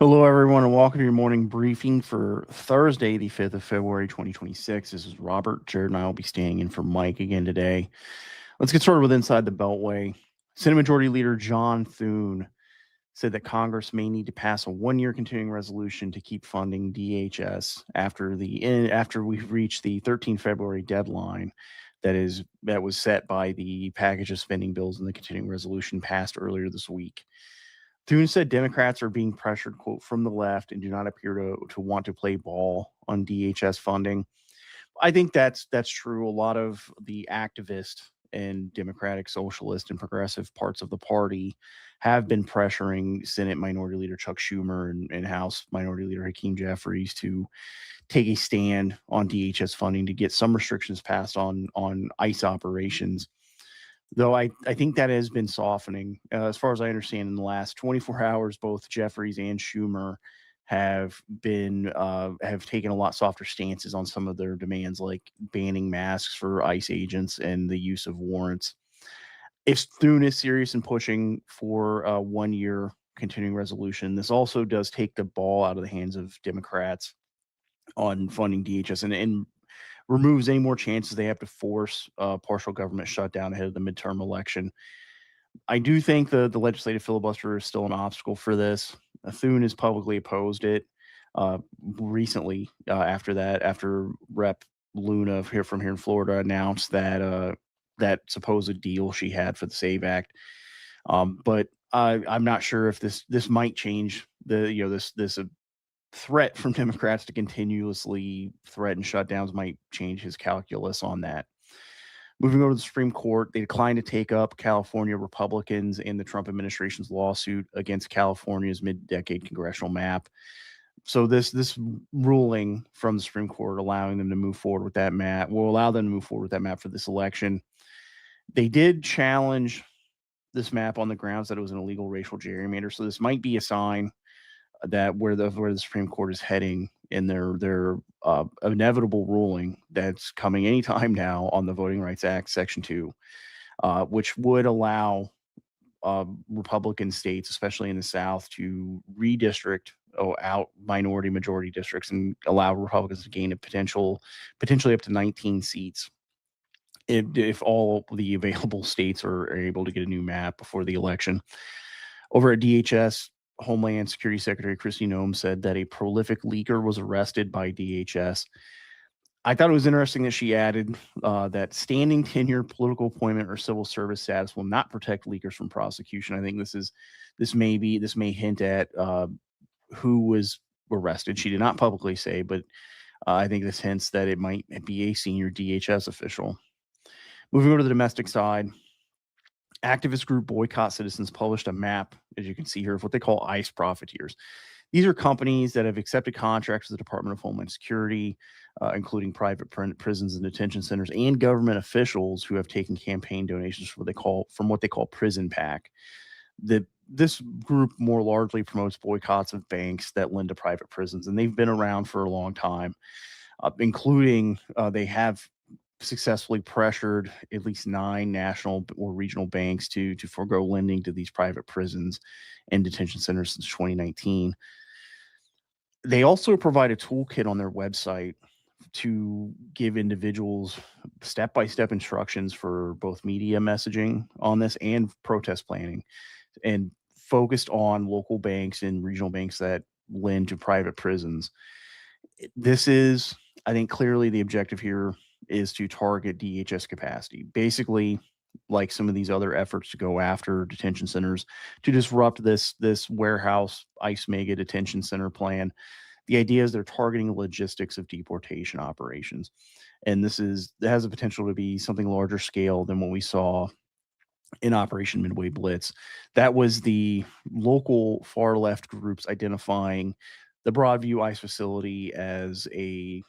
Hello, everyone, and welcome to your morning briefing for Thursday, the 5th of February, 2026. This is Robert. Jared and I will be staying in for Mike again today. Let's get started with Inside the Beltway. Senate Majority Leader John Thune said that Congress may need to pass a one-year continuing resolution to keep funding DHS after we've reached the 13 February deadline that was set by the package of spending bills and the continuing resolution passed earlier this week. Thune said Democrats are being pressured, quote, from the left and do not appear to want to play ball on DHS funding. I think that's true. A lot of the activist and Democratic, Socialist, and progressive parts of the party have been pressuring Senate Minority Leader Chuck Schumer and House Minority Leader Hakeem Jeffries to take a stand on DHS funding to get some restrictions passed on ICE operations. Though I think that has been softening. As far as I understand, in the last 24 hours, both Jeffries and Schumer have taken a lot softer stances on some of their demands, like banning masks for ICE agents and the use of warrants. If Thune is serious in pushing for a 1 year continuing resolution, this also does take the ball out of the hands of Democrats on funding DHS and removes any more chances they have to force a partial government shutdown ahead of the midterm election. I do think the legislative filibuster is still an obstacle for this. Thune has publicly opposed it recently. After Rep. Luna from here in Florida announced that supposed deal she had for the Save Act. But I'm not sure if this might change this threat from Democrats to continuously threaten shutdowns might change his calculus on that. Moving over to the Supreme Court, they declined to take up California Republicans and the Trump administration's lawsuit against California's mid-decade congressional map. So this ruling from the Supreme Court allowing them to move forward with that map will allow them to move forward with that map for this election. They did challenge this map on the grounds that it was an illegal racial gerrymander. So this might be a sign that where the Supreme Court is heading in their inevitable ruling that's coming anytime now on the Voting Rights Act, Section 2, which would allow Republican states, especially in the South, to redistrict out minority majority districts and allow Republicans to gain potentially up to 19 seats if all the available states are able to get a new map before the election. Over at DHS, Homeland Security Secretary Kristi Noem said that a prolific leaker was arrested by DHS. I thought it was interesting that she added that standing tenure, political appointment, or civil service status will not protect leakers from prosecution. I think this may hint at who was arrested. She did not publicly say, but I think this hints that it might be a senior DHS official. Moving over to the domestic side, activist group Boycott Citizens published a map, as you can see here, of what they call ICE profiteers. These are companies that have accepted contracts with the Department of Homeland Security, including private prisons and detention centers, and government officials who have taken campaign donations from what they call Prison PAC. This group more largely promotes boycotts of banks that lend to private prisons, and they've been around for a long time, including they have successfully pressured at least 9 national or regional banks to forego lending to these private prisons and detention centers since 2019. They also provide a toolkit on their website to give individuals step-by-step instructions for both media messaging on this and protest planning, and focused on local banks and regional banks that lend to private prisons. This is, I think, clearly the objective here is to target DHS capacity. Basically, like some of these other efforts to go after detention centers, to disrupt this warehouse ICE mega detention center plan. The idea is they're targeting logistics of deportation operations. And it has the potential to be something larger scale than what we saw in Operation Midway Blitz. That was the local far left groups identifying the Broadview ICE facility as a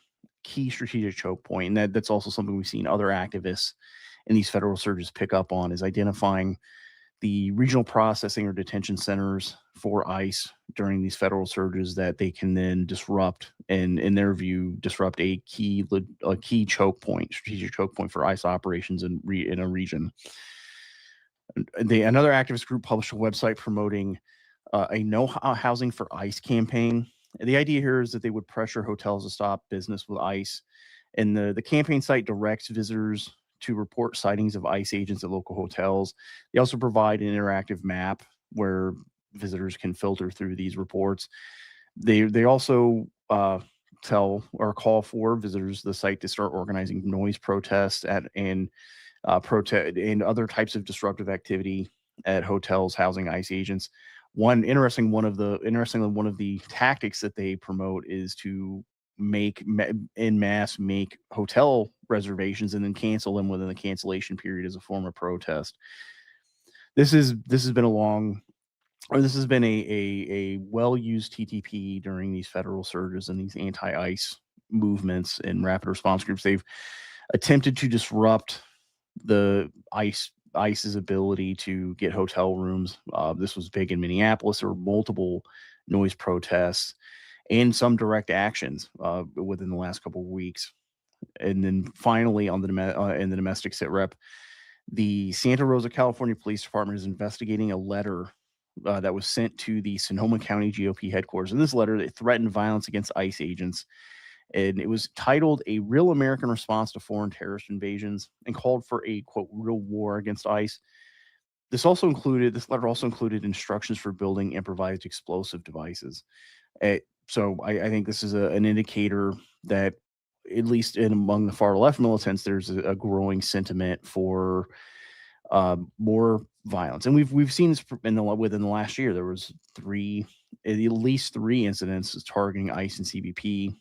key strategic choke point. And that's also something we've seen other activists in these federal surges pick up on, is identifying the regional processing or detention centers for ICE during these federal surges that they can then disrupt, and in their view, disrupt a key choke point, strategic choke point for ICE operations in a region. Another activist group published a website promoting a no housing for ICE campaign. The idea here is that they would pressure hotels to stop business with ICE, and the campaign site directs visitors to report sightings of ICE agents at local hotels. They also provide an interactive map where visitors can filter through these reports. They also tell or call for visitors to the site to start organizing noise protests and protest and other types of disruptive activity at hotels housing ICE agents. One of the tactics that they promote is to en masse make hotel reservations and then cancel them within the cancellation period as a form of protest. This has been a long or this has been a well used TTP during these federal surges and these anti ICE movements and rapid response groups. They've attempted to disrupt the ICE's ability to get hotel rooms. This was big in Minneapolis. There were multiple noise protests and some direct actions within the last couple of weeks. And then finally, on in the domestic sit rep, the Santa Rosa, California Police Department is investigating a letter that was sent to the Sonoma County GOP headquarters. In this letter, it threatened violence against ICE agents, and it was titled "A Real American Response to Foreign Terrorist Invasions" and called for a quote real war against ICE. This letter also included instructions for building improvised explosive devices. So I think this is an indicator that, at least among the far left militants, there's a growing sentiment for more violence, and we've seen this within the last year. There was at least three incidents targeting ICE and CBP,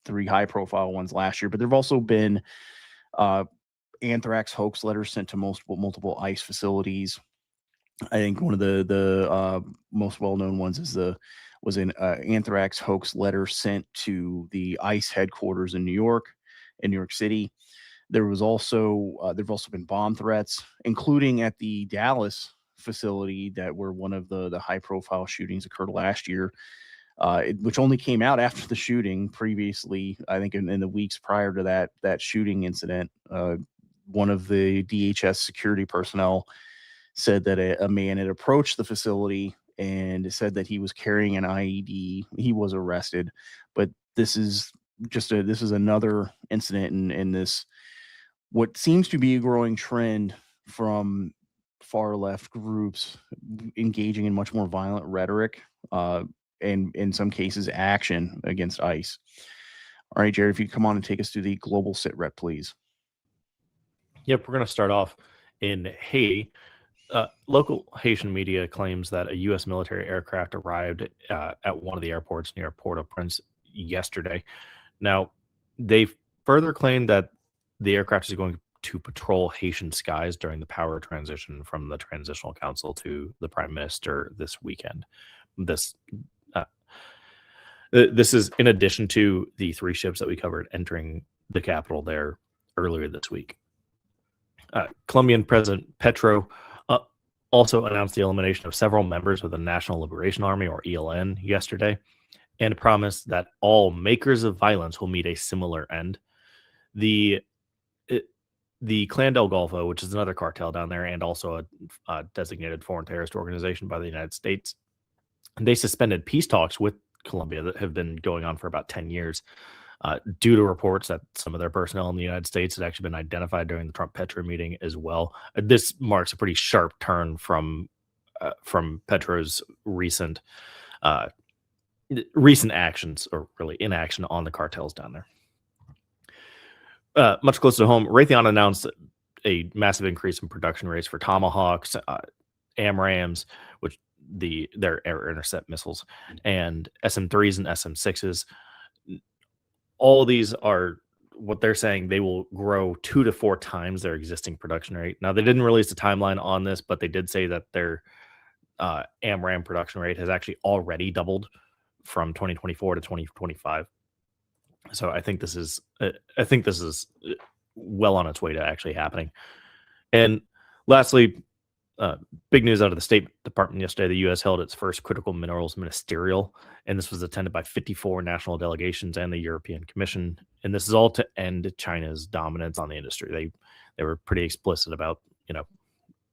three high-profile ones last year. But there've also been anthrax hoax letters sent to multiple ICE facilities. I think one of the most well-known ones was an anthrax hoax letter sent to the ICE headquarters in New York City. There've also been bomb threats, including at the Dallas facility where one of the high-profile shootings occurred last year, which only came out after the shooting. Previously, I think in the weeks prior to that shooting incident, one of the DHS security personnel said that a man had approached the facility and said that he was carrying an IED. He was arrested, but this is another incident in this what seems to be a growing trend from far left groups engaging in much more violent rhetoric and in some cases action against ICE. All right, Jared, if you come on and take us through the global sit rep, please. Yep, we're going to start off in Haiti. Local Haitian media claims that a U.S. military aircraft arrived at one of the airports near Port-au-Prince yesterday. Now, they further claimed that the aircraft is going to patrol Haitian skies during the power transition from the Transitional Council to the Prime Minister this weekend. This is in addition to the three ships that we covered entering the capital there earlier this week. Colombian President Petro also announced the elimination of several members of the National Liberation Army, or ELN, yesterday, and promised that all makers of violence will meet a similar end. The Clan del Golfo, which is another cartel down there and also a designated foreign terrorist organization by the United States, they suspended peace talks with Colombia that have been going on for about 10 years due to reports that some of their personnel in the United States had actually been identified during the Trump-Petro meeting as well. This marks a pretty sharp turn from Petro's recent actions, or really inaction, on the cartels down there. Much closer to home, Raytheon announced a massive increase in production rates for Tomahawks, AMRAAMs, which their air intercept missiles, and SM-3s and SM-6s. All of these are what they're saying they will grow 2 to 4 times their existing production rate. Now, they didn't release a timeline on this, but they did say that their AMRAAM production rate has actually already doubled from 2024 to 2025. So I think this is well on its way to actually happening. And lastly, big news out of the State Department yesterday: the U.S. held its first critical minerals ministerial, and this was attended by 54 national delegations and the European Commission. And this is all to end China's dominance on the industry. They were pretty explicit about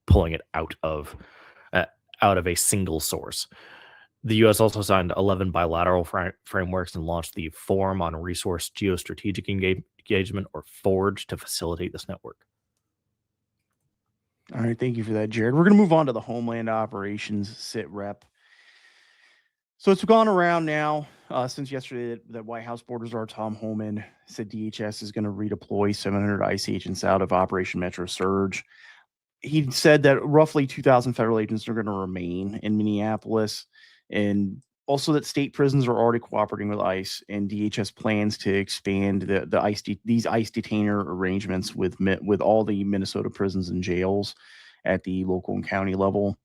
pulling it out of out of a single source. The U.S. also signed 11 bilateral frameworks and launched the Forum on Resource Geostrategic Engagement, or FORGE, to facilitate this network. All right, thank you for that, Jared. We're going to move on to the Homeland Operations Sit Rep. So it's gone around now since yesterday that White House Border Czar Tom Homan said DHS is going to redeploy 700 ICE agents out of Operation Metro Surge. He said that roughly 2,000 federal agents are going to remain in Minneapolis, and also that state prisons are already cooperating with ICE, and DHS plans to expand these ICE detainer arrangements with all the Minnesota prisons and jails at the local and county level.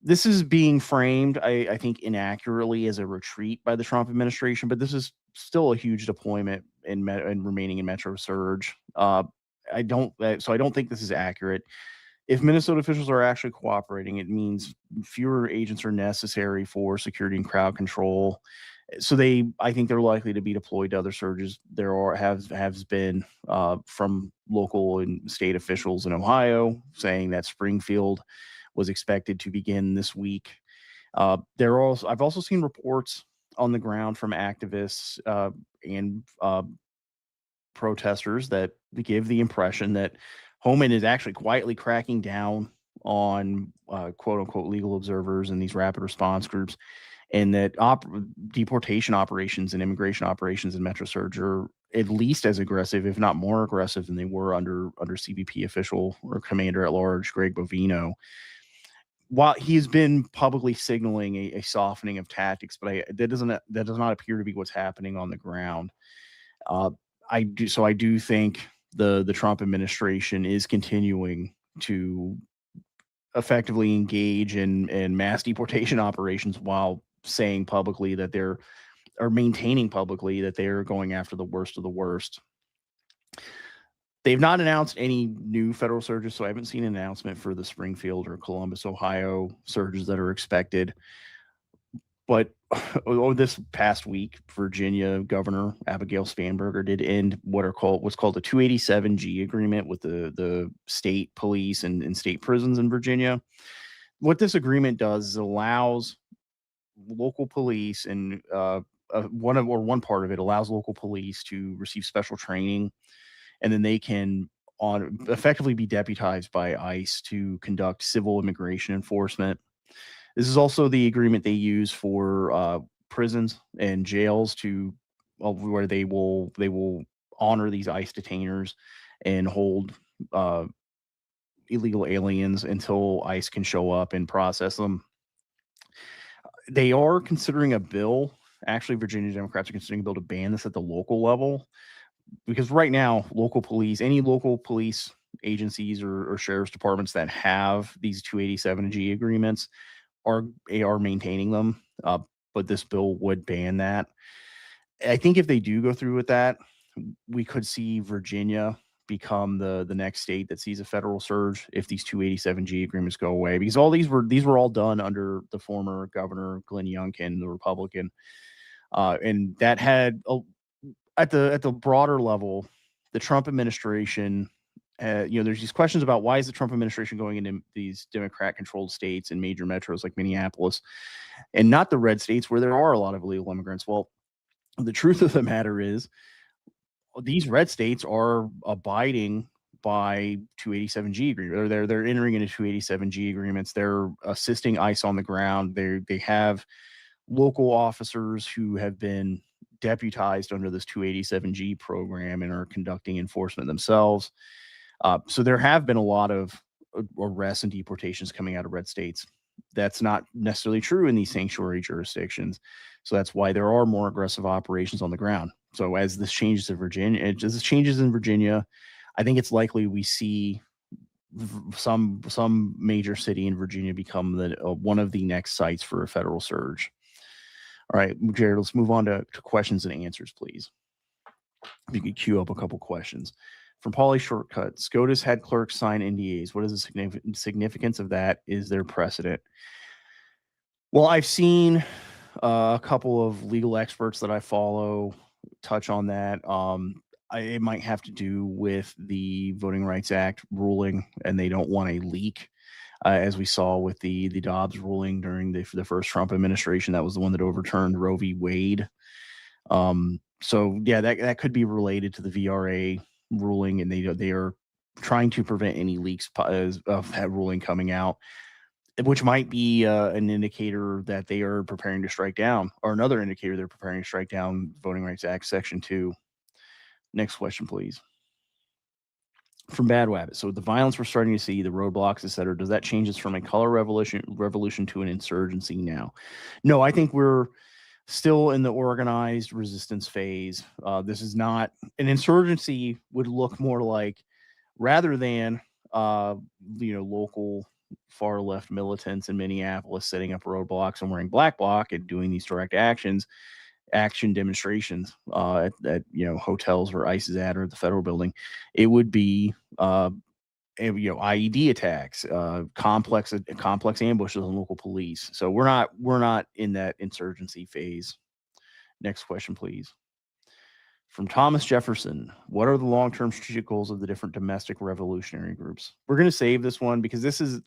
This is being framed, I think, inaccurately as a retreat by the Trump administration, but this is still a huge deployment in remaining in Metro Surge. I don't think this is accurate. If Minnesota officials are actually cooperating, it means fewer agents are necessary for security and crowd control. So I think they're likely to be deployed to other surges. There has been from local and state officials in Ohio saying that Springfield was expected to begin this week. I've also seen reports on the ground from activists and protesters that give the impression that Homan is actually quietly cracking down on quote unquote legal observers and these rapid response groups, and that deportation operations and immigration operations in Metro Surge are at least as aggressive, if not more aggressive, than they were under CBP official or commander at large Greg Bovino. While he has been publicly signaling a softening of tactics, but that does not appear to be what's happening on the ground. I do think the Trump administration is continuing to effectively engage in mass deportation operations while saying publicly that maintaining publicly that they're going after the worst of the worst. They've not announced any new federal surges, so I haven't seen an announcement for the Springfield or Columbus, Ohio surges that are expected. But this past week, Virginia Governor Abigail Spanberger did end what's called a 287G agreement with the state police and state prisons in Virginia. What this agreement does is allows local police and one part of it allows local police to receive special training, and then they can effectively be deputized by ICE to conduct civil immigration enforcement. This is also the agreement they use for prisons and jails where they will honor these ICE detainers and hold illegal aliens until ICE can show up and process them. They are considering a bill. Actually, Virginia Democrats are considering a bill to ban this at the local level, because right now, any local police agencies or sheriff's departments that have these 287G agreements are maintaining them. But this bill would ban that. I think if they do go through with that, we could see Virginia become the next state that sees a federal surge if these 287G agreements go away, because these were all done under the former governor Glenn Youngkin, the Republican, and that had at the broader level, the Trump administration. There's these questions about why is the Trump administration going into these Democrat-controlled states and major metros like Minneapolis, and not the red states where there are a lot of illegal immigrants. Well, the truth of the matter is, these red states are abiding by 287G agreements. They're entering into 287G agreements. They're assisting ICE on the ground. They have local officers who have been deputized under this 287G program and are conducting enforcement themselves. So there have been a lot of arrests and deportations coming out of red states. That's not necessarily true in these sanctuary jurisdictions. So that's why there are more aggressive operations on the ground. So as this changes in Virginia, I think it's likely we see some major city in Virginia become one of the next sites for a federal surge. All right, Jared, let's move on to questions and answers, please. If you could queue up a couple questions. From Pauly Shortcut, SCOTUS had clerks sign NDAs. What is the significance of that? Is there precedent? Well, I've seen a couple of legal experts that I follow touch on that. It might have to do with the Voting Rights Act ruling, and they don't want a leak. as we saw with the Dobbs ruling during the first Trump administration. That was the one that overturned Roe v. Wade. So yeah, that could be related to the VRA ruling, and they are trying to prevent any leaks of that ruling coming out, which might be an indicator that they are preparing to strike down, or another indicator they're preparing to strike down Voting Rights Act Section 2. Next question, please. From Bad Wabbit. So the violence we're starting to see, the roadblocks, et cetera, does that change us from a color revolution to an insurgency now? No, I think we're still in the organized resistance phase. This is not an insurgency. Would look more like, rather than local far left militants in Minneapolis setting up roadblocks and wearing black bloc and doing these direct action demonstrations at hotels where ICE is at or at the federal building. It would be IED attacks, complex ambushes on local police. So we're not in that insurgency phase. Next question, please. From Thomas Jefferson, what are the long-term strategic goals of the different domestic revolutionary groups? We're going to save this one because this is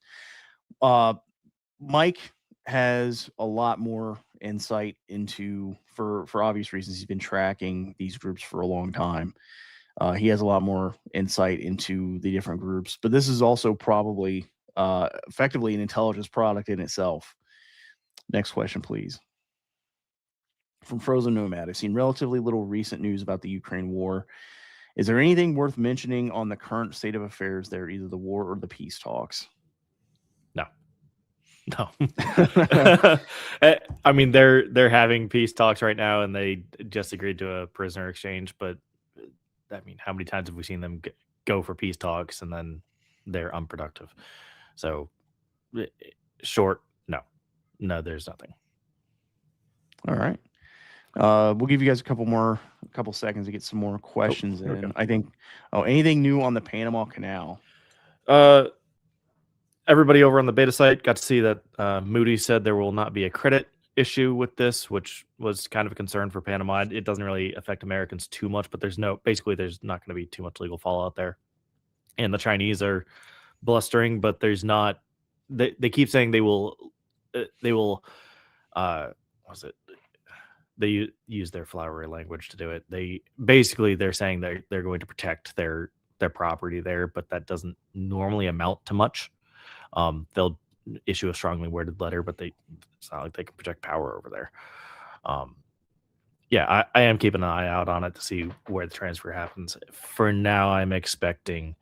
Mike has a lot more insight into, for obvious reasons, he's been tracking these groups for a long time. He has a lot more insight into the different groups, but this is also probably effectively an intelligence product in itself. Next question, please. From Frozen Nomad, I've seen relatively little recent news about the Ukraine war. Is there anything worth mentioning on the current state of affairs there, either the war or the peace talks? No. I mean, they're having peace talks right now, and they just agreed to a prisoner exchange. But I mean, how many times have we seen them go for peace talks and then they're unproductive? So, short, no, there's nothing. All right. We'll give you guys a couple seconds to get some more questions in. Okay. I think. Anything new on the Panama Canal? Everybody over on the beta site got to see that Moody's said there will not be a credit issue with this, which was kind of a concern for Panama. It doesn't really affect Americans too much, but there's not going to be too much legal fallout there. And the Chinese are blustering, but there's not. They keep saying they will. What's it? They use their flowery language to do it. They're saying they're going to protect their property there, but that doesn't normally amount to much. They'll issue a strongly worded letter, but it's not like they can project power over there. I am keeping an eye out on it to see where the transfer happens. For now, I'm expecting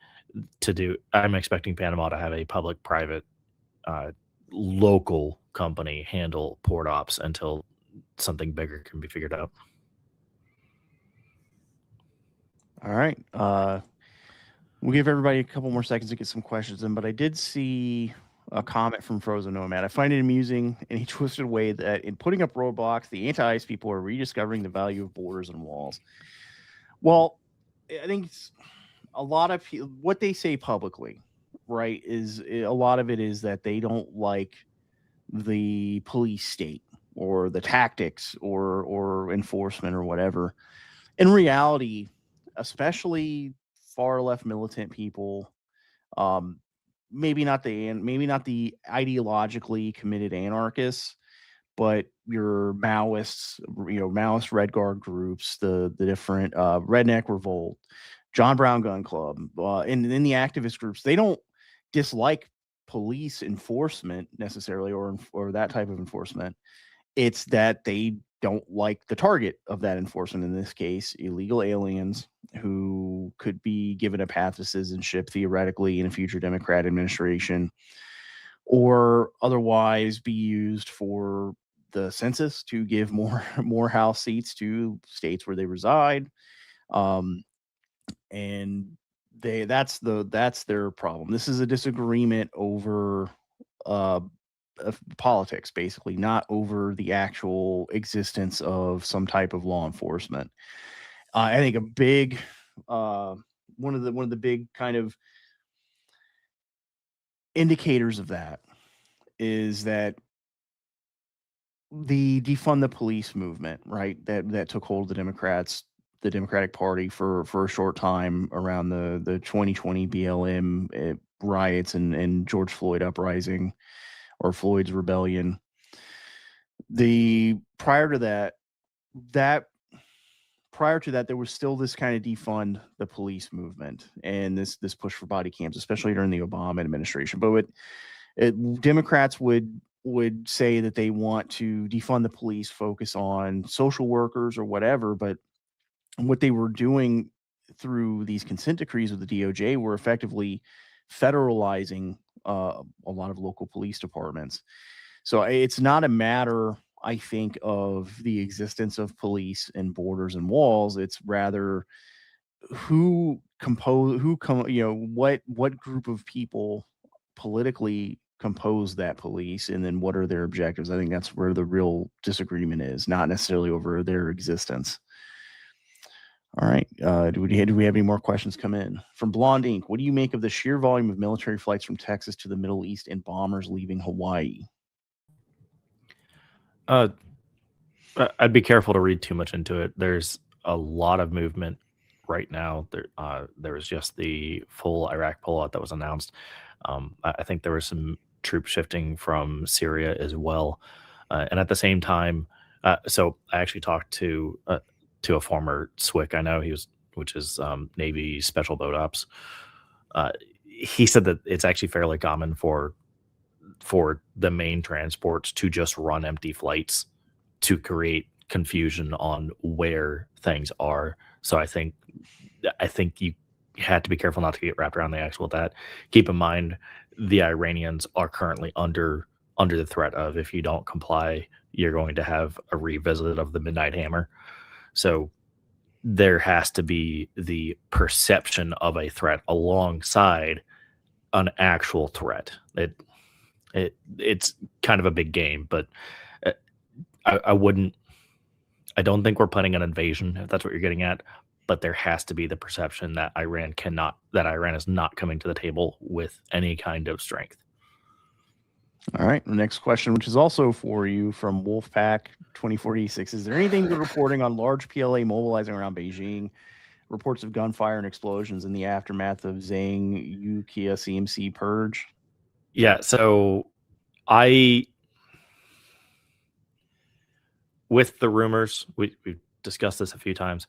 Panama to have a public-private local company handle port ops until something bigger can be figured out. All right. We'll give everybody a couple more seconds to get some questions in, but I did see a comment from Frozen Nomad. I find it amusing in a twisted way that in putting up roadblocks, the anti-ICE people are rediscovering the value of borders and walls. Well, I think it's a lot of what they say publicly, right, is a lot of it is that they don't like the police state or the tactics or enforcement or whatever. In reality, especially far left militant people, maybe not the ideologically committed anarchists, but your Maoists, Maoist Red Guard groups, the different Redneck Revolt, John Brown Gun Club, and in the activist groups, they don't dislike police enforcement necessarily or that type of enforcement. It's that they don't like the target of that enforcement, in this case, illegal aliens who could be given a path to citizenship theoretically in a future Democrat administration, or otherwise be used for the census to give more House seats to states where they reside. And that's their problem. This is a disagreement over politics, basically, not over the actual existence of some type of law enforcement. I think a big one of the big kind of indicators of that is that the defund the police movement, right, that took hold of the Democrats the Democratic Party for a short time around the 2020 BLM riots and George Floyd uprising or Floyd's rebellion. The prior to that prior to that, there was still this kind of defund the police movement and this push for body cams, especially during the Obama administration. But Democrats would say that they want to defund the police, focus on social workers or whatever. But what they were doing through these consent decrees with the DOJ were effectively federalizing a lot of local police departments. So it's not a matter, I think, of the existence of police and borders and walls. It's rather what group of people politically compose that police, and then what are their objectives. I think that's where the real disagreement is, not necessarily over their existence. All right. Do we have any more questions come in from Blonde Ink? What do you make of the sheer volume of military flights from Texas to the Middle East and bombers leaving Hawaii? I'd be careful to read too much into it. There's a lot of movement right now. There was just the full Iraq pullout that was announced. I think there was some troop shifting from Syria as well, and at the same time, so I actually talked to a former SWIC. I know which is Navy Special Boat Ops. He said that it's actually fairly common for the main transports to just run empty flights to create confusion on where things are. So I think you had to be careful not to get wrapped around the axle with that. Keep in mind, the Iranians are currently under the threat of, if you don't comply, you're going to have a revisit of the Midnight Hammer. So there has to be the perception of a threat alongside an actual threat. It's kind of a big game, but I don't think we're planning an invasion, if that's what you're getting at, but there has to be the perception that Iran is not coming to the table with any kind of strength. All right. The next question, which is also for you, from Wolfpack 2046. Is there anything good reporting on large PLA mobilizing around Beijing? Reports of gunfire and explosions in the aftermath of Zhang Yuqia CMC purge? Yeah, so with the rumors, we've discussed this a few times,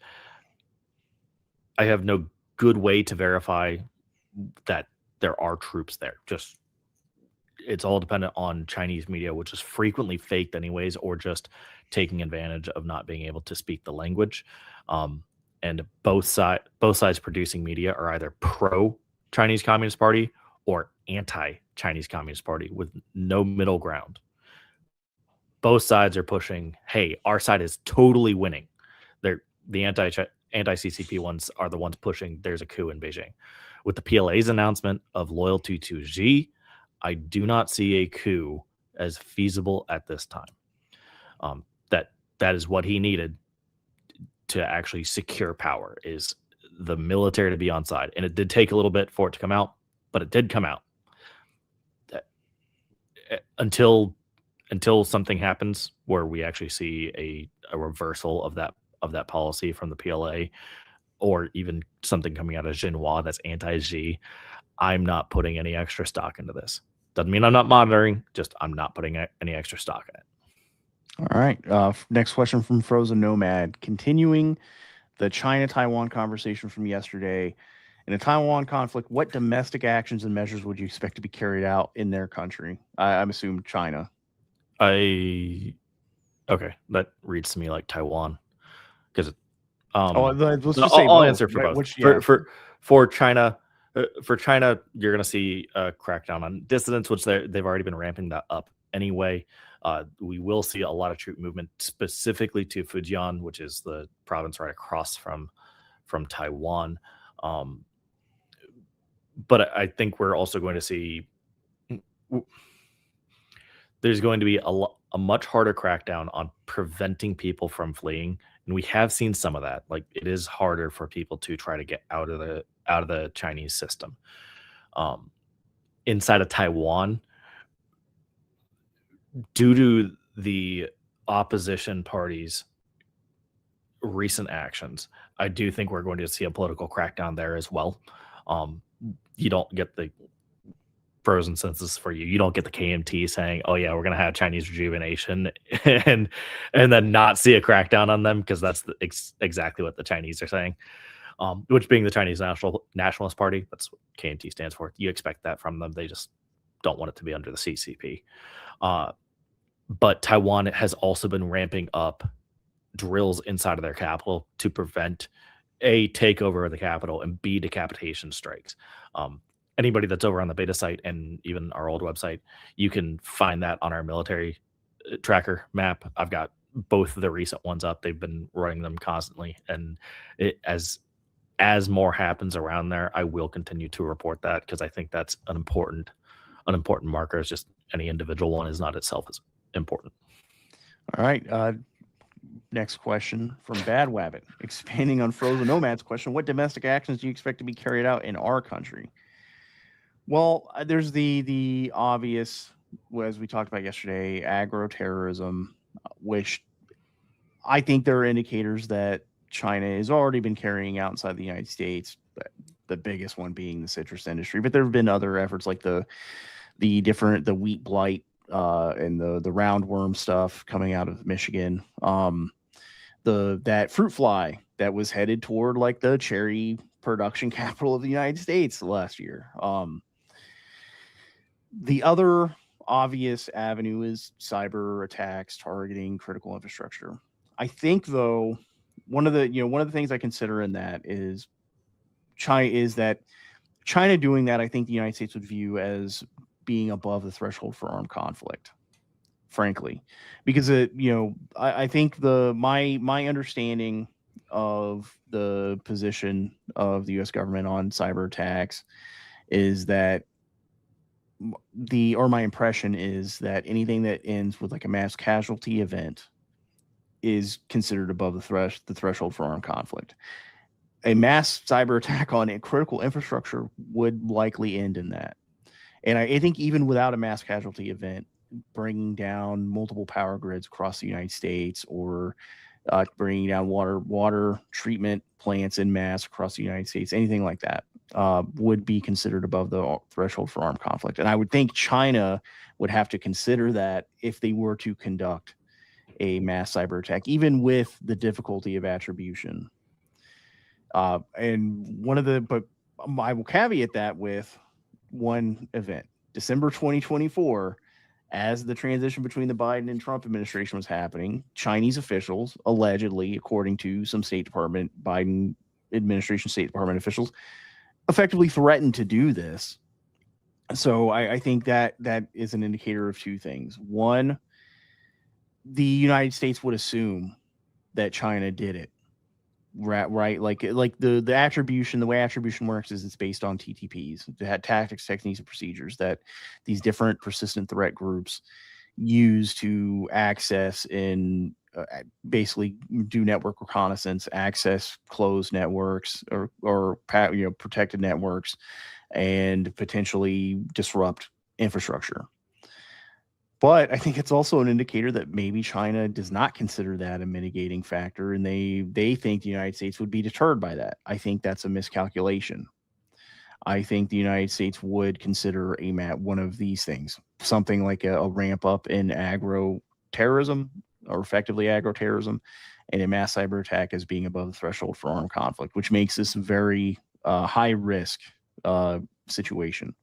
I have no good way to verify that there are troops there. Just, it's all dependent on Chinese media, which is frequently faked anyways, or just taking advantage of not being able to speak the language. And both sides producing media are either pro Chinese Communist Party or anti Chinese Communist Party, with no middle ground. Both sides are pushing, hey, our side is totally winning. They're the anti-CCP ones are the ones pushing there's a coup in Beijing. With the PLA's announcement of loyalty to Xi, I do not see a coup as feasible at this time. That is what he needed to actually secure power, is the military to be on side. And it did take a little bit for it to come out, but it did come out. Until something happens where we actually see a reversal of that policy from the PLA, or even something coming out of Xinhua that's anti-Xi, I'm not putting any extra stock into this. Doesn't mean I'm not monitoring, just I'm not putting any extra stock in it. All right. Next question from Frozen Nomad. Continuing the China-Taiwan conversation from yesterday, in a Taiwan conflict, what domestic actions and measures would you expect to be carried out in their country? I'm assuming China. Okay, that reads to me like Taiwan, because let's just say I'll both. answer for both. Which, yeah. For China, you're going to see a crackdown on dissidents, which they've already been ramping that up anyway. We will see a lot of troop movement specifically to Fujian, which is the province right across from Taiwan. But I think we're also going to see there's going to be a much harder crackdown on preventing people from fleeing, and we have seen some of that. Like, it is harder for people to try to get out of the Chinese system. Inside of Taiwan, due to the opposition parties' recent actions, I do think we're going to see a political crackdown there as well. You don't get the frozen census for you. You don't get the KMT saying, "Oh yeah, we're going to have Chinese rejuvenation," and then not see a crackdown on them, because that's exactly what the Chinese are saying. Which, being the Chinese Nationalist Party, that's what KMT stands for. You expect that from them. They just don't want it to be under the CCP. But Taiwan has also been ramping up drills inside of their capital to prevent A, takeover of the capital, and B, decapitation strikes. Anybody that's over on the beta site and even our old website, you can find that on our military tracker map. I've got both of the recent ones up. They've been running them constantly, and as more happens around there, I will continue to report that, because I think that's an important marker. It's just any individual one is not itself as important. All right. Next question from Bad Wabbit. Expanding on Frozen Nomad's question, what domestic actions do you expect to be carried out in our country? Well, there's the obvious, as we talked about yesterday, agro-terrorism, which I think there are indicators that China has already been carrying out inside the United States, the biggest one being the citrus industry. But there have been other efforts like the wheat blight and the roundworm stuff coming out of Michigan. That fruit fly that was headed toward like the cherry production capital of the United States last year. The other obvious avenue is cyber attacks targeting critical infrastructure. I think, though, one of the things I consider in that is China doing that. I think the United States would view as being above the threshold for armed conflict, frankly, because I think my understanding of the position of the U.S. government on cyber attacks is that my impression is that anything that ends with like a mass casualty event is considered above the threshold for armed conflict. A mass cyber attack on a critical infrastructure would likely end in that. And I think even without a mass casualty event, bringing down multiple power grids across the United States, or bringing down water treatment plants in mass across the United States, anything like that, would be considered above the threshold for armed conflict. And I would think China would have to consider that if they were to conduct a mass cyber attack, even with the difficulty of attribution. But I will caveat that with one event. December 2024, as the transition between the Biden and Trump administration was happening, Chinese officials, allegedly, according to some Biden administration State Department officials, effectively threatened to do this. So I think that is an indicator of two things. One, the United States would assume that China did it. Right, like the attribution, the way attribution works is it's based on TTPs, tactics, techniques, and procedures that these different persistent threat groups use to access and basically do network reconnaissance, access closed networks or protected networks, and potentially disrupt infrastructure. But I think it's also an indicator that maybe China does not consider that a mitigating factor, and they think the United States would be deterred by that. I think that's a miscalculation. I think the United States would consider one of these things, something like a ramp up in agro-terrorism, or effectively agro-terrorism, and a mass cyber attack as being above the threshold for armed conflict, which makes this a very high risk situation.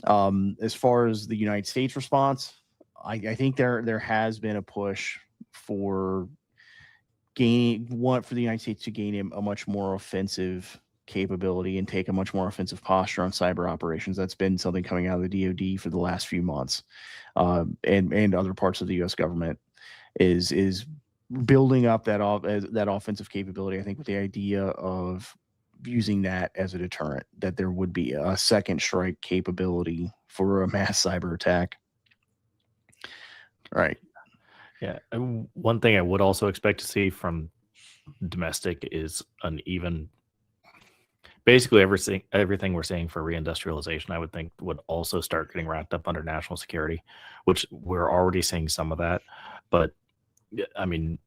As far as the United States response, I think there has been a push for the United States to gain a much more offensive capability and take a much more offensive posture on cyber operations. That's been something coming out of the DoD for the last few months, and other parts of the U.S. government is building up that offensive capability. I think with the idea of using that as a deterrent, that there would be a second strike capability for a mass cyber attack. Right. Yeah. One thing I would also expect to see from domestic is basically everything we're seeing for reindustrialization, I would think would also start getting wrapped up under national security, which we're already seeing some of that. But I mean,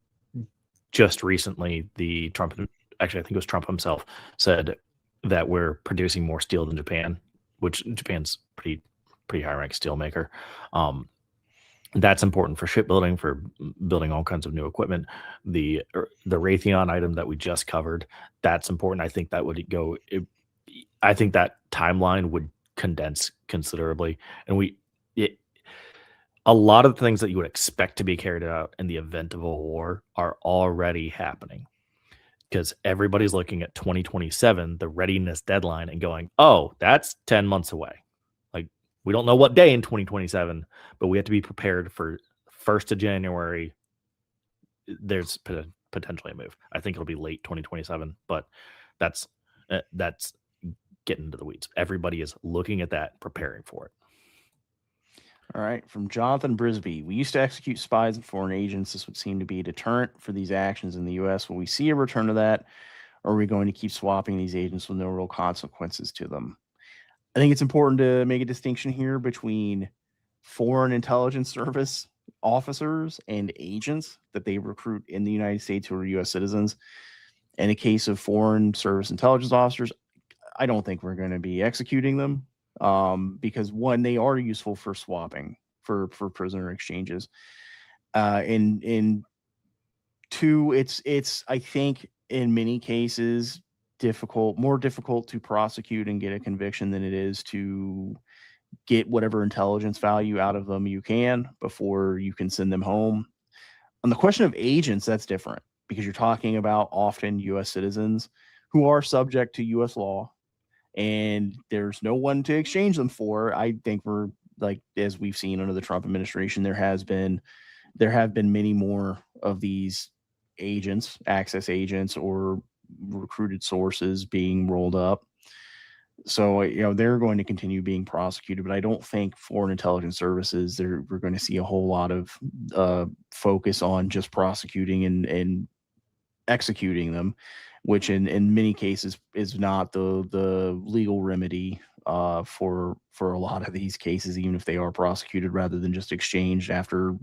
just recently, the Trump actually, I think it was Trump himself, said that we're producing more steel than Japan, which Japan's pretty high rank steel maker. That's important for shipbuilding, for building all kinds of new equipment. The Raytheon item that we just covered, that's important. I think that would go. I think that timeline would condense considerably, and a lot of the things that you would expect to be carried out in the event of a war are already happening because everybody's looking at 2027, the readiness deadline, and going, "Oh, that's 10 months away." Like, we don't know what day in 2027, but we have to be prepared for 1st of January. There's potentially a move. I think it'll be late 2027, but that's getting into the weeds. Everybody is looking at that, preparing for it. All right. From Jonathan Brisby, we used to execute spies and foreign agents. This would seem to be a deterrent for these actions in the U.S. Will we see a return to that? Or are we going to keep swapping these agents with no real consequences to them? I think it's important to make a distinction here between foreign intelligence service officers and agents that they recruit in the United States who are U.S. citizens. In the case of foreign service intelligence officers, I don't think we're going to be executing them because one, they are useful for swapping for prisoner exchanges, and two, it's I think in many cases more difficult to prosecute and get a conviction than it is to get whatever intelligence value out of them you can before you can send them home. On the question of agents, that's different because you're talking about often U.S. citizens who are subject to U.S. law, and there's no one to exchange them for. I think we're like, as we've seen under the Trump administration, there have been many more of these agents, access agents, or recruited sources being rolled up. So, they're going to continue being prosecuted, but I don't think foreign intelligence services, we're going to see a whole lot of focus on just prosecuting and executing them, which in many cases is not the legal remedy for a lot of these cases, even if they are prosecuted rather than just exchanged after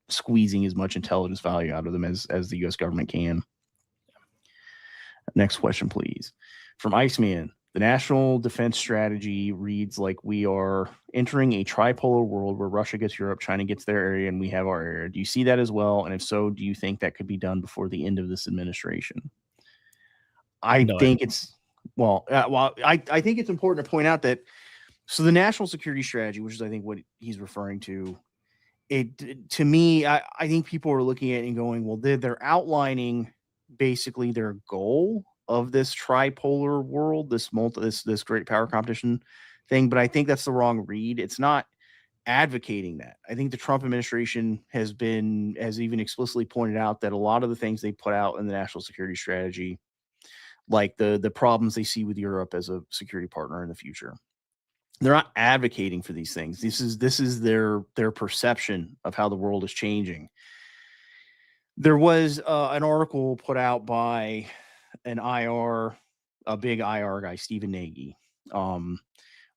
squeezing as much intelligence value out of them as the U.S. government can. Next question, please. From Iceman. The national defense strategy reads like we are entering a tripolar world where Russia gets Europe, China gets their area, and we have our area. Do you see that as well? And if so, do you think that could be done before the end of this administration? I think it's I think it's important to point out that the national security strategy, which is I think what he's referring to, to me, I think people are looking at it and going, well, they're outlining basically their goal of this tripolar world, this great power competition thing. But I think that's the wrong read. It's not advocating that. I think the Trump administration has even explicitly pointed out that a lot of the things they put out in the national security strategy, like the problems they see with Europe as a security partner in the future, they're not advocating for these things. This is their perception of how the world is changing. There was an article put out by a big IR guy, Stephen Nagy,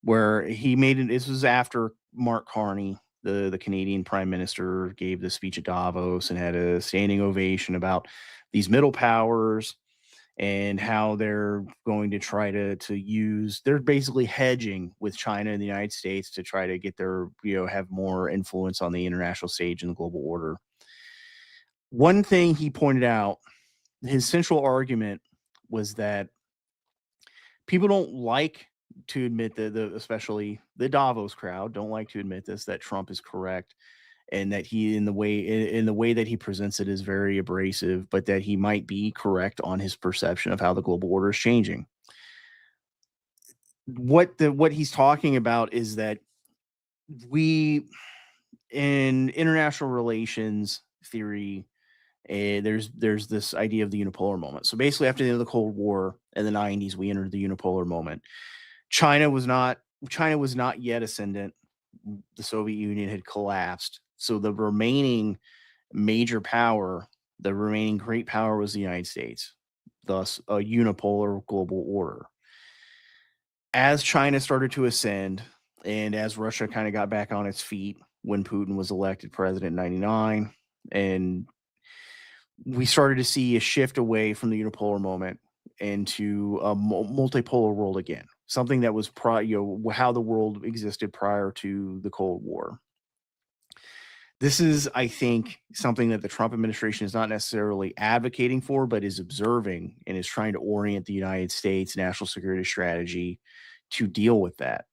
where he made it. This was after Mark Carney, the Canadian Prime Minister, gave the speech at Davos and had a standing ovation about these middle powers and how they're going to try to use, they're basically hedging with China and the United States to try to get have more influence on the international stage and the global order. One thing he pointed out, his central argument was that people don't like to admit that especially the Davos crowd don't like to admit that Trump is correct, and that he in the way that he presents it is very abrasive, but that he might be correct on his perception of how the global order is changing. What he's talking about is that we, in international relations theory, there's this idea of the unipolar moment. So basically, after the end of the Cold War in the 90s, we entered the unipolar moment. China was not yet ascendant. The Soviet Union had collapsed. So the remaining major power, the remaining great power, was the United States, thus a unipolar global order. As China started to ascend, and as Russia kind of got back on its feet when Putin was elected president in 1999, and we started to see a shift away from the unipolar moment into a multipolar world again. Something that was how the world existed prior to the Cold War. This is, I think, something that the Trump administration is not necessarily advocating for, but is observing and is trying to orient the United States national security strategy to deal with that.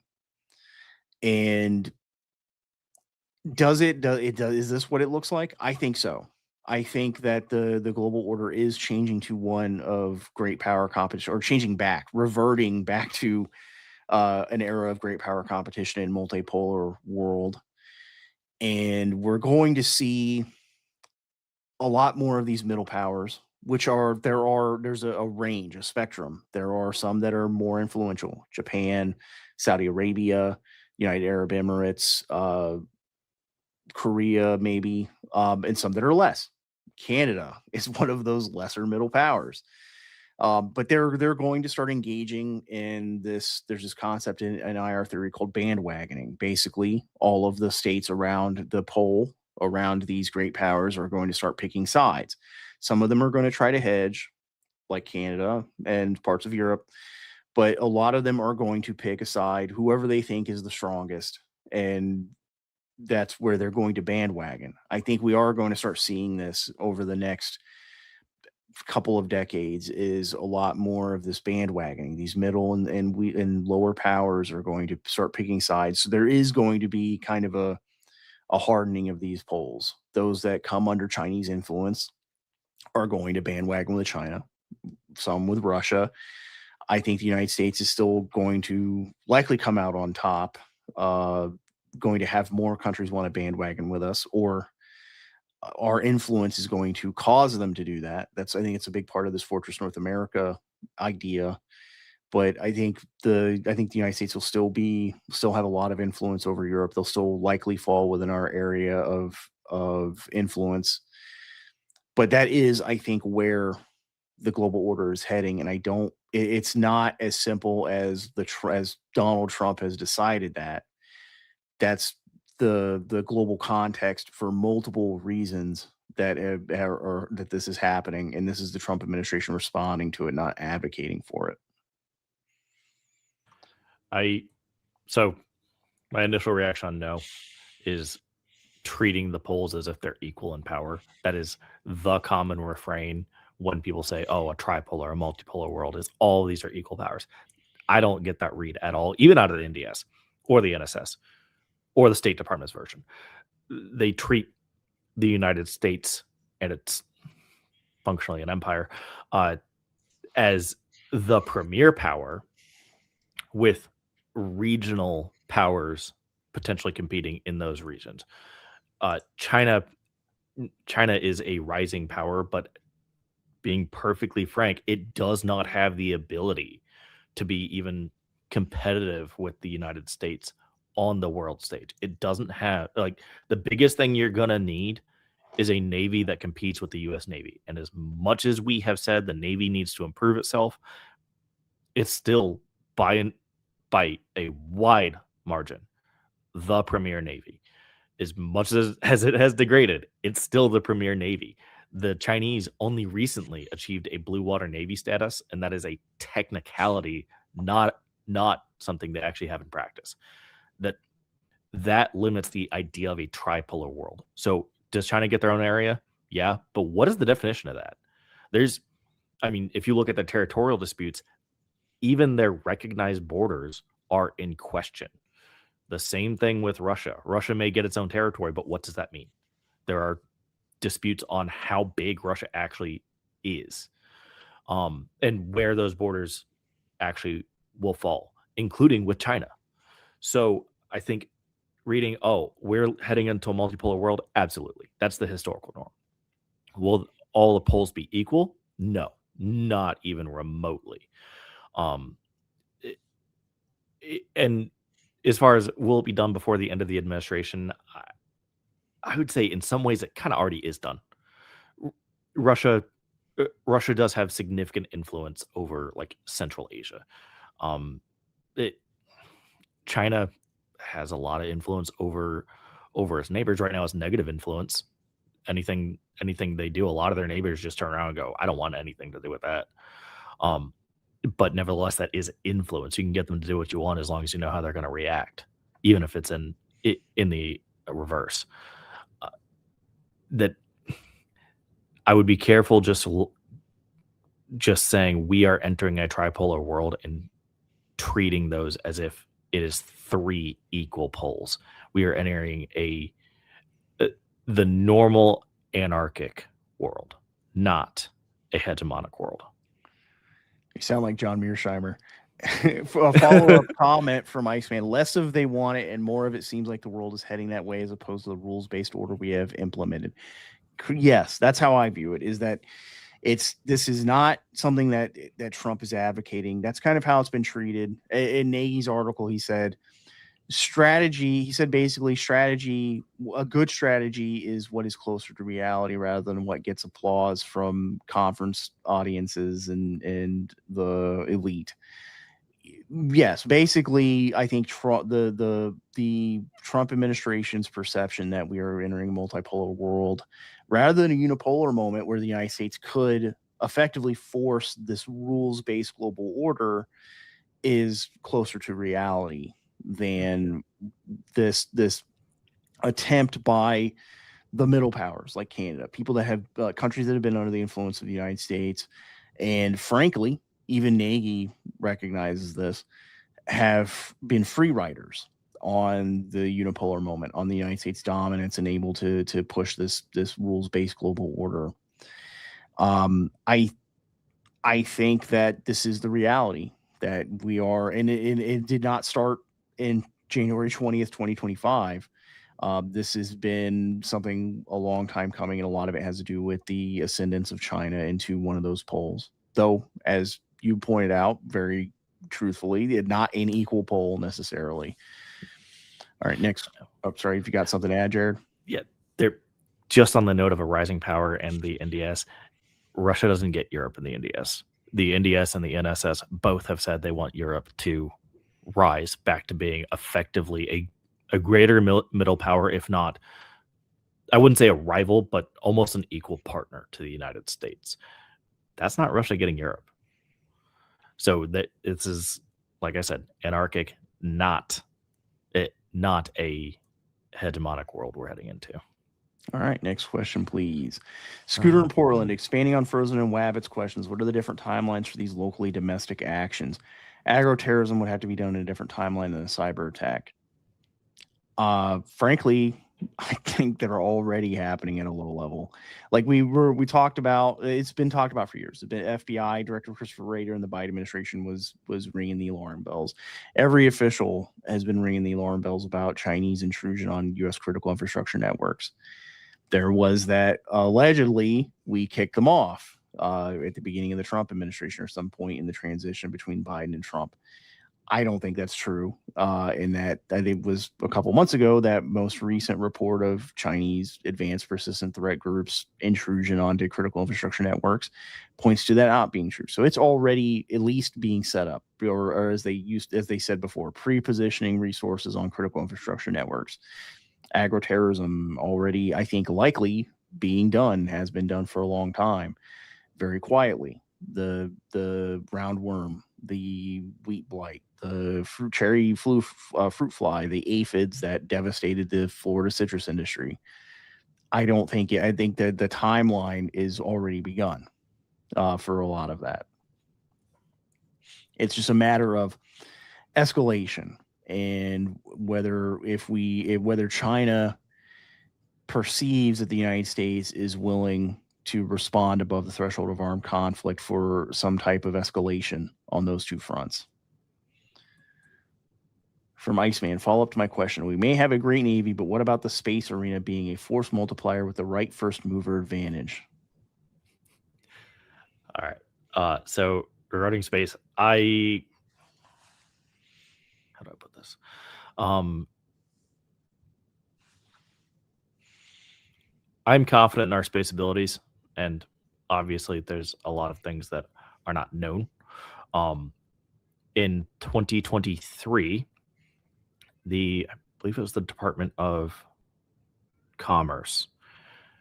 And is this what it looks like? I think so. I think that the global order is changing to one of great power competition, or changing back, reverting back to an era of great power competition in multipolar world. And we're going to see a lot more of these middle powers, which there's a range, a spectrum. There are some that are more influential: Japan, Saudi Arabia, United Arab Emirates, Korea, maybe, and some that are less. Canada is one of those lesser middle powers. But they're going to start engaging in this. There's this concept in IR theory called bandwagoning. Basically, all of the states around the pole, around these great powers, are going to start picking sides. Some of them are going to try to hedge, like Canada and parts of Europe, but a lot of them are going to pick a side, whoever they think is the strongest, and that's where they're going to bandwagon. I think we are going to start seeing this over the next couple of decades, is a lot more of this bandwagoning. These middle and lower powers are going to start picking sides. So there is going to be kind of a hardening of these poles. Those that come under Chinese influence are going to bandwagon with China, some with Russia. I think the United States is still going to likely come out on top, going to have more countries want to bandwagon with us, or our influence is going to cause them to do that. I think it's a big part of this Fortress North America idea. But I think the United States will still have a lot of influence over Europe. They'll still likely fall within our area of influence. But that is, I think, where the global order is heading. And it's not as simple as as Donald Trump has decided that. That's the global context for multiple reasons that that this is happening, and this is the Trump administration responding to it, not advocating for it. I so my initial reaction on no is treating the poles as if they're equal in power. That is the common refrain when people say, "Oh, a tripolar, a multipolar world is all these are equal powers." I don't get that read at all, even out of the NDS or the NSS or the State Department's version. They treat the United States, and it's functionally an empire, as the premier power, with regional powers potentially competing in those regions. China is a rising power, but being perfectly frank, it does not have the ability to be even competitive with the United States on the world stage. It doesn't have, like, the biggest thing you're gonna need is a Navy that competes with the US Navy. And as much as we have said the Navy needs to improve itself, it's still by a wide margin the premier Navy. As much as it has degraded, it's still the premier Navy. The Chinese only recently achieved a blue water Navy status, and that is a technicality, not something they actually have in practice. That limits the idea of a tripolar world. So does China get their own area? Yeah, but what is the definition of that? If you look at the territorial disputes, even their recognized borders are in question. The same thing with Russia. Russia may get its own territory, but what does that mean? There are disputes on how big Russia actually is, and where those borders actually will fall, including with China. So I think reading, oh, we're heading into a multipolar world, absolutely. That's the historical norm. Will all the poles be equal? No, not even remotely. Um, and as far as will it be done before the end of the administration, I would say in some ways it kind of already is done. Russia Russia does have significant influence over like Central Asia. Um, it, China has a lot of influence over its neighbors right now. It's negative influence. Anything anything they do, a lot of their neighbors just turn around and go, I don't want anything to do with that. But nevertheless, that is influence. You can get them to do what you want as long as you know how they're going to react, even if it's in the reverse. That I would be careful just saying we are entering a tripolar world and treating those as if it is 3 equal poles. We are entering the normal anarchic world, not a hegemonic world. You sound like John Mearsheimer. A follow-up comment from Iceman. Less of they want it and more of it seems like the world is heading that way as opposed to the rules-based order we have implemented. Yes, that's how I view it, is that this is not something that Trump is advocating. That's kind of how it's been treated. In Nagy's article, he said basically a good strategy is what is closer to reality rather than what gets applause from conference audiences and the elite. Yes, basically, I think the Trump administration's perception that we are entering a multipolar world rather than a unipolar moment where the United States could effectively force this rules-based global order is closer to reality than this attempt by the middle powers like Canada, people that have countries that have been under the influence of the United States, and frankly, even Nagy recognizes this, have been free riders on the unipolar moment, on the United States dominance, and able to push this rules-based global order. I think that this is the reality that we are, and it did not start in January 20th, 2025. This has been something a long time coming, and a lot of it has to do with the ascendance of China into one of those poles. Though, as you pointed out very truthfully, not an equal pole necessarily. All right, next. Oh, sorry, if you got something to add, Jared. Yeah, they're just on the note of a rising power and the NDS. Russia doesn't get Europe in the NDS. The NDS and the NSS both have said they want Europe to rise back to being effectively a greater middle power, if not, I wouldn't say a rival, but almost an equal partner to the United States. That's not Russia getting Europe. So that this is, like I said, anarchic, not a hegemonic world we're heading into. All right, next question, please. Scooter in Portland, expanding on Frozen and Wabbit's questions, what are the different timelines for these locally domestic actions? Agroterrorism would have to be done in a different timeline than a cyber attack. Frankly, I think they're already happening at a low level. Like we talked about, it's been talked about for years. The FBI Director Christopher Rader and the Biden administration was ringing the alarm bells. Every official has been ringing the alarm bells about Chinese intrusion on U.S. critical infrastructure networks. There was that allegedly we kicked them off at the beginning of the Trump administration or some point in the transition between Biden and Trump. I don't think that's true. In that it was a couple months ago that most recent report of Chinese advanced persistent threat groups intrusion onto critical infrastructure networks points to that not being true. So it's already at least being set up, or as they said before, pre-positioning resources on critical infrastructure networks. Agroterrorism already, I think, likely being done, has been done for a long time, very quietly. The roundworm, the wheat blight, the fruit fly, the aphids that devastated the Florida citrus industry. I think that the timeline is already begun for a lot of that. It's just a matter of escalation and whether China perceives that the United States is willing to respond above the threshold of armed conflict for some type of escalation on those two fronts. From Iceman, follow up to my question. We may have a great Navy, but what about the space arena being a force multiplier with the right first mover advantage? All right. So regarding space, how do I put this? I'm confident in our space abilities, and obviously there's a lot of things that are not known. In 2023, I believe it was the Department of Commerce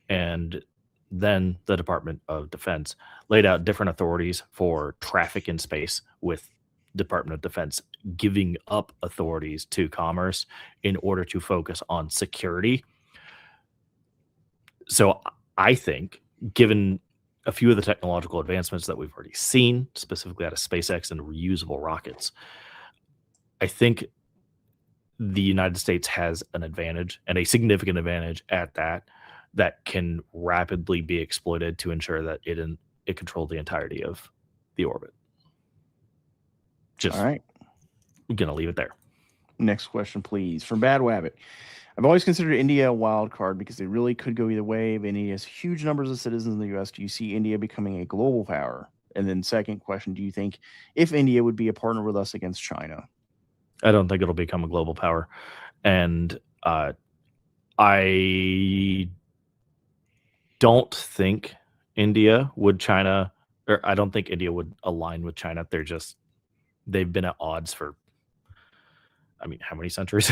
and then the Department of Defense laid out different authorities for traffic in space, with Department of Defense giving up authorities to Commerce in order to focus on security. So I think, given a few of the technological advancements that we've already seen, specifically out of SpaceX and reusable rockets, I think the United States has an advantage, and a significant advantage at that can rapidly be exploited to ensure that it controls the entirety of the orbit. Just All right. I'm gonna leave it there. Next question, please. From Bad Wabbit. I've always considered India a wild card because they really could go either way. But India has huge numbers of citizens in the U.S. Do you see India becoming a global power? And then second question, do you think if India would be a partner with us against China? I don't think it'll become a global power, and I don't think India would China, or I don't think India would align with China. They've been at odds for, I mean, how many centuries?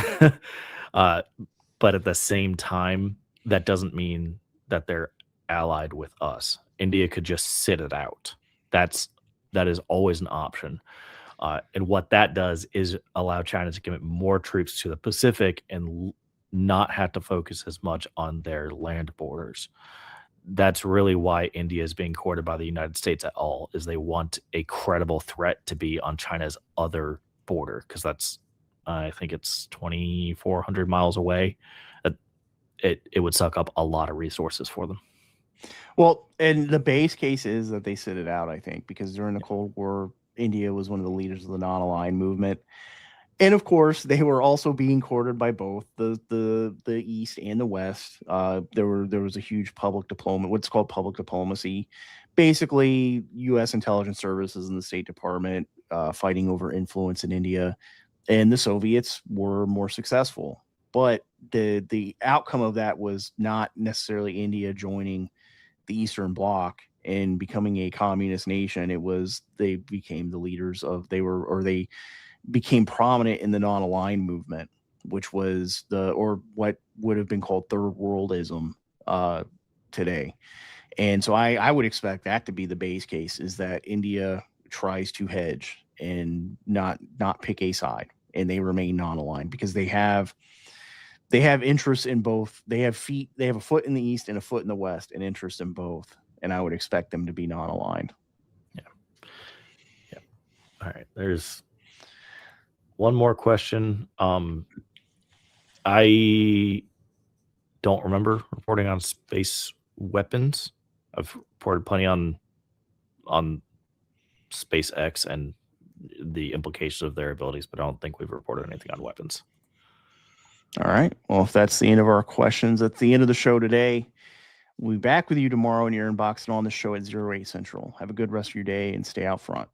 But at the same time, that doesn't mean that they're allied with us. India could just sit it out. That is always an option. And what that does is allow China to commit more troops to the Pacific and not have to focus as much on their land borders. That's really why India is being courted by the United States at all, is they want a credible threat to be on China's other border, because that's, I think it's 2,400 miles away. It would suck up a lot of resources for them. Well, and the base case is that they sit it out, I think, because during the Cold War, India was one of the leaders of the non-aligned movement. And of course, they were also being courted by both the East and the West. There was a huge public diplomacy, what's called public diplomacy, basically U.S. intelligence services and the State Department fighting over influence in India, and the Soviets were more successful. But the outcome of that was not necessarily India joining the Eastern Bloc and becoming a communist nation. It was they became the leaders of they became prominent in the non-aligned movement, which was what would have been called third worldism today. And so I would expect that to be the base case, is that India tries to hedge and not pick a side, and they remain non-aligned because they have interests in both. They have a foot in the East and a foot in the West, and interest in both. And I would expect them to be non-aligned. Yeah. All right. There's one more question. I don't remember reporting on space weapons. I've reported plenty on SpaceX and the implications of their abilities, but I don't think we've reported anything on weapons. All right. Well, if that's the end of our questions, that's the end of the show today. We'll be back with you tomorrow in your inbox and on the show at 08 Central. Have a good rest of your day and stay out front.